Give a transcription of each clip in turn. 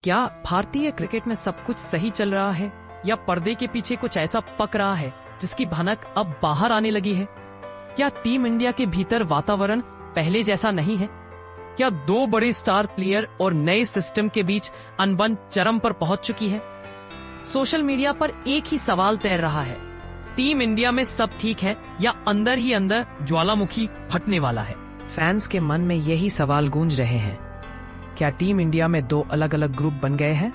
क्या भारतीय क्रिकेट में सब कुछ सही चल रहा है या पर्दे के पीछे कुछ ऐसा पक रहा है जिसकी भनक अब बाहर आने लगी है? क्या टीम इंडिया के भीतर वातावरण पहले जैसा नहीं है? क्या दो बड़े स्टार प्लेयर और नए सिस्टम के बीच अनबन चरम पर पहुंच चुकी है? सोशल मीडिया पर एक ही सवाल तैर रहा है, टीम इंडिया में सब ठीक है या अंदर ही अंदर ज्वालामुखी फटने वाला है? फैंस के मन में यही सवाल गूंज रहे हैं। क्या टीम इंडिया में दो अलग अलग ग्रुप बन गए हैं?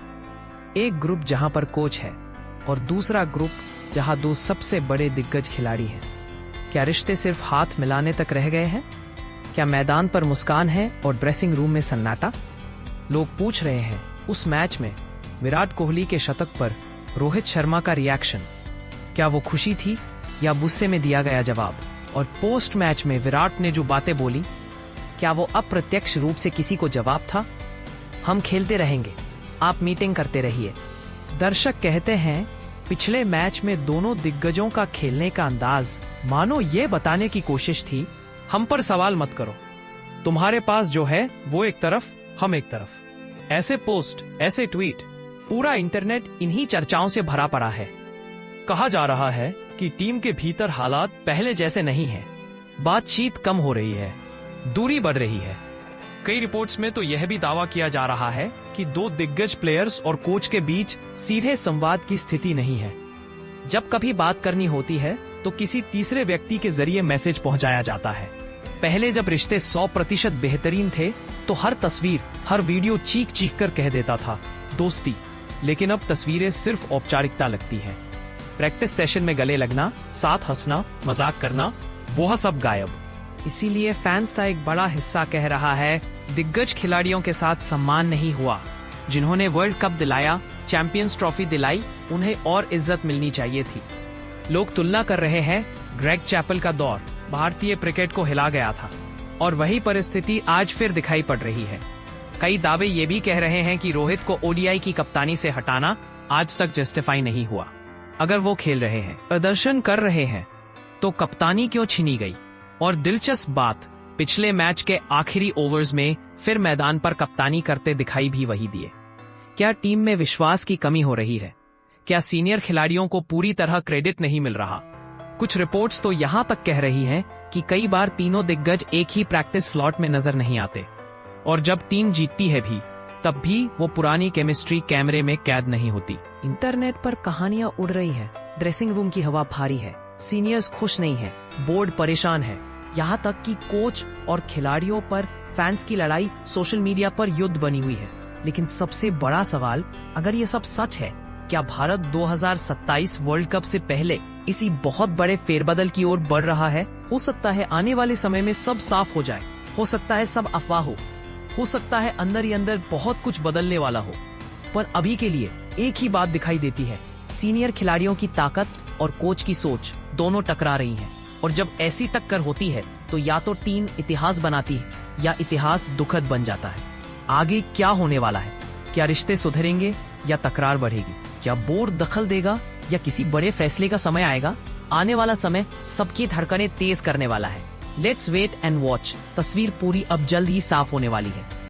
एक ग्रुप जहां पर कोच है और दूसरा ग्रुप जहां दो सबसे बड़े दिग्गज खिलाड़ी हैं। क्या रिश्ते सिर्फ हाथ मिलाने तक रह गए हैं? क्या मैदान पर मुस्कान है और ड्रेसिंग रूम में सन्नाटा? लोग पूछ रहे हैं, उस मैच में विराट कोहली के शतक पर रोहित शर्मा का रिएक्शन, क्या वो खुशी थी या गुस्से में दिया गया जवाब? और पोस्ट मैच में विराट ने जो बातें बोली, क्या वो अप्रत्यक्ष रूप से किसी को जवाब था? हम खेलते रहेंगे, आप मीटिंग करते रहिए। दर्शक कहते हैं, पिछले मैच में दोनों दिग्गजों का खेलने का अंदाज मानो ये बताने की कोशिश थी, हम पर सवाल मत करो, तुम्हारे पास जो है वो एक तरफ, हम एक तरफ। ऐसे पोस्ट, ऐसे ट्वीट, पूरा इंटरनेट इन्हीं चर्चाओं से भरा पड़ा है। कहा जा रहा है कि टीम के भीतर हालात पहले जैसे नहीं है, बातचीत कम हो रही है, दूरी बढ़ रही है। कई रिपोर्ट्स में तो यह भी दावा किया जा रहा है कि दो दिग्गज प्लेयर्स और कोच के बीच सीधे संवाद की स्थिति नहीं है। जब कभी बात करनी होती है तो किसी तीसरे व्यक्ति के जरिए मैसेज पहुंचाया जाता है। पहले जब रिश्ते 100% बेहतरीन थे तो हर तस्वीर, हर वीडियो चीख चीख कर कह देता था दोस्ती, लेकिन अब तस्वीरें सिर्फ औपचारिकता लगती है। प्रैक्टिस सेशन में गले लगना, साथ हंसना, मजाक करना, वह सब गायब। इसीलिए फैंस का एक बड़ा हिस्सा कह रहा है, दिग्गज खिलाड़ियों के साथ सम्मान नहीं हुआ। जिन्होंने वर्ल्ड कप दिलाया, चैंपियंस ट्रॉफी दिलाई, उन्हें और इज्जत मिलनी चाहिए थी। लोग तुलना कर रहे हैं, ग्रेग चैपल का दौर भारतीय क्रिकेट को हिला गया था और वही परिस्थिति आज फिर दिखाई पड़ रही है। कई दावे ये भी कह रहे हैं कि रोहित को ओडीआई की कप्तानी से हटाना आज तक जस्टिफाई नहीं हुआ। अगर वो खेल रहे हैं, प्रदर्शन कर रहे हैं, तो कप्तानी क्यों छीनी गई? और दिलचस्प बात, पिछले मैच के आखिरी ओवर्स में फिर मैदान पर कप्तानी करते दिखाई भी वही दिए। क्या टीम में विश्वास की कमी हो रही है? क्या सीनियर खिलाड़ियों को पूरी तरह क्रेडिट नहीं मिल रहा? कुछ रिपोर्ट्स तो यहां तक कह रही हैं कि कई बार तीनों दिग्गज एक ही प्रैक्टिस स्लॉट में नजर नहीं आते और जब टीम जीतती है भी, तब भी वो पुरानी केमिस्ट्री कैमरे में कैद नहीं होती। इंटरनेट पर कहानियां उड़ रही है, ड्रेसिंग रूम की हवा भारी है, सीनियर्स खुश नहीं है, बोर्ड परेशान है, यहाँ तक कि कोच और खिलाड़ियों पर फैंस की लड़ाई सोशल मीडिया पर युद्ध बनी हुई है। लेकिन सबसे बड़ा सवाल, अगर ये सब सच है, क्या भारत 2027 वर्ल्ड कप से पहले इसी बहुत बड़े फेरबदल की ओर बढ़ रहा है? हो सकता है आने वाले समय में सब साफ हो जाए, हो सकता है सब अफवाह हो सकता है अंदर ही अंदर बहुत कुछ बदलने वाला हो। पर अभी के लिए एक ही बात दिखाई देती है, सीनियर खिलाड़ियों की ताकत और कोच की सोच दोनों टकरा रही हैं। और जब ऐसी टक्कर होती है तो या तो टीम इतिहास बनाती है या इतिहास दुखद बन जाता है। आगे क्या होने वाला है? क्या रिश्ते सुधरेंगे या तकरार बढ़ेगी? क्या बोर्ड दखल देगा या किसी बड़े फैसले का समय आएगा? आने वाला समय सबकी धड़कनें तेज करने वाला है। Let's wait and watch. तस्वीर पूरी अब जल्द ही साफ होने वाली है।